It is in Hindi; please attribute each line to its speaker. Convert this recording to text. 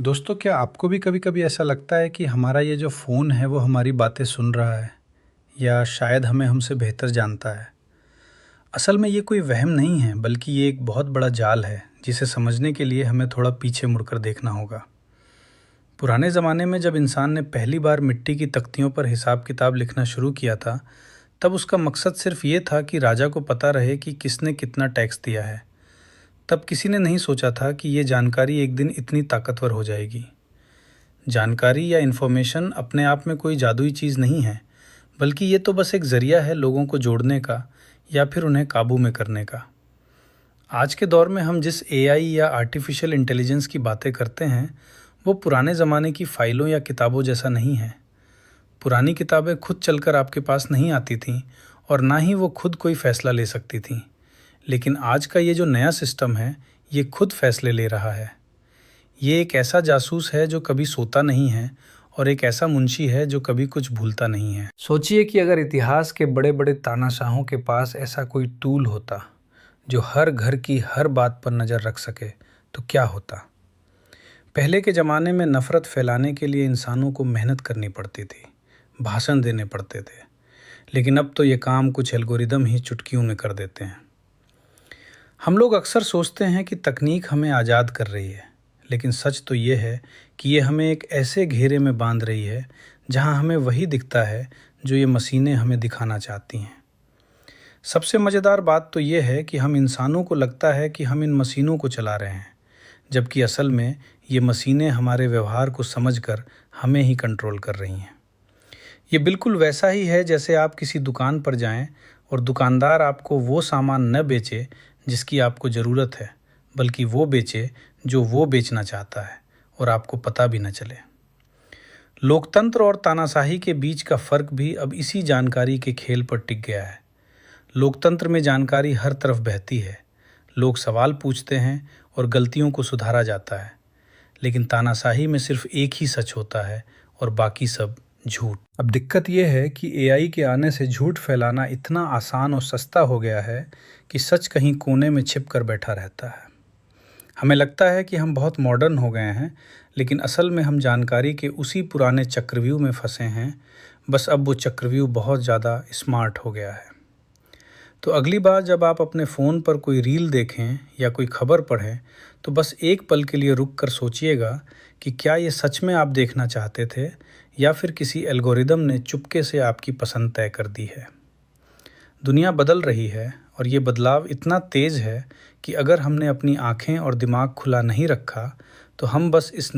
Speaker 1: दोस्तों, क्या आपको भी कभी-कभी ऐसा लगता है कि हमारा ये जो फ़ोन है वो हमारी बातें सुन रहा है या शायद हमें हमसे बेहतर जानता है? असल में ये कोई वहम नहीं है, बल्कि ये एक बहुत बड़ा जाल है जिसे समझने के लिए हमें थोड़ा पीछे मुड़कर देखना होगा। पुराने ज़माने में जब इंसान ने पहली बार मिट्टी की तख्तियों पर हिसाब-किताब लिखना शुरू किया था, तब उसका मकसद सिर्फ ये था कि राजा को पता रहे कि किसने कितना टैक्स दिया है। तब किसी ने नहीं सोचा था कि ये जानकारी एक दिन इतनी ताकतवर हो जाएगी। जानकारी या इन्फॉर्मेशन अपने आप में कोई जादुई चीज़ नहीं है, बल्कि ये तो बस एक ज़रिया है लोगों को जोड़ने का या फिर उन्हें काबू में करने का। आज के दौर में हम जिस एआई या आर्टिफिशियल इंटेलिजेंस की बातें करते हैं, वो पुराने ज़माने की फाइलों या किताबों जैसा नहीं है। पुरानी किताबें खुद चलकर आपके पास नहीं आती थीं और ना ही वो खुद कोई फ़ैसला ले सकती थीं। लेकिन आज का ये जो नया सिस्टम है, ये खुद फ़ैसले ले रहा है। ये एक ऐसा जासूस है जो कभी सोता नहीं है और एक ऐसा मुंशी है जो कभी कुछ भूलता नहीं है। सोचिए कि अगर इतिहास के बड़े बड़े तानाशाहों के पास ऐसा कोई टूल होता जो हर घर की हर बात पर नज़र रख सके, तो क्या होता। पहले के ज़माने में नफ़रत फैलाने के लिए इंसानों को मेहनत करनी पड़ती थी, भाषण देने पड़ते थे। लेकिन अब तो ये काम कुछ एल्गोरिदम ही चुटकियों में कर देते हैं। हम लोग अक्सर सोचते हैं कि तकनीक हमें आज़ाद कर रही है, लेकिन सच तो ये है कि ये हमें एक ऐसे घेरे में बांध रही है जहां हमें वही दिखता है जो ये मशीनें हमें दिखाना चाहती हैं। सबसे मज़ेदार बात तो ये है कि हम इंसानों को लगता है कि हम इन मशीनों को चला रहे हैं, जबकि असल में ये मशीनें हमारे व्यवहार को समझकर हमें ही कंट्रोल कर रही हैं। ये बिल्कुल वैसा ही है जैसे आप किसी दुकान पर जाएं और दुकानदार आपको वो सामान न बेचे जिसकी आपको ज़रूरत है, बल्कि वो बेचे जो वो बेचना चाहता है और आपको पता भी न चले। लोकतंत्र और तानाशाही के बीच का फ़र्क भी अब इसी जानकारी के खेल पर टिक गया है। लोकतंत्र में जानकारी हर तरफ बहती है, लोग सवाल पूछते हैं और गलतियों को सुधारा जाता है। लेकिन तानाशाही में सिर्फ एक ही सच होता है और बाकी सब झूठ। अब दिक्कत यह है कि एआई के आने से झूठ फैलाना इतना आसान और सस्ता हो गया है कि सच कहीं कोने में छिप कर बैठा रहता है। हमें लगता है कि हम बहुत मॉडर्न हो गए हैं, लेकिन असल में हम जानकारी के उसी पुराने चक्रव्यूह में फंसे हैं। बस अब वो चक्रव्यूह बहुत ज़्यादा स्मार्ट हो गया है। तो अगली बार जब आप अपने फ़ोन पर कोई रील देखें या कोई खबर पढ़ें, तो बस एक पल के लिए रुक कर सोचिएगा कि क्या ये सच में आप देखना चाहते थे या फिर किसी एल्गोरिदम ने चुपके से आपकी पसंद तय कर दी है। दुनिया बदल रही है और ये बदलाव इतना तेज़ है कि अगर हमने अपनी आँखें और दिमाग खुला नहीं रखा, तो हम बस इस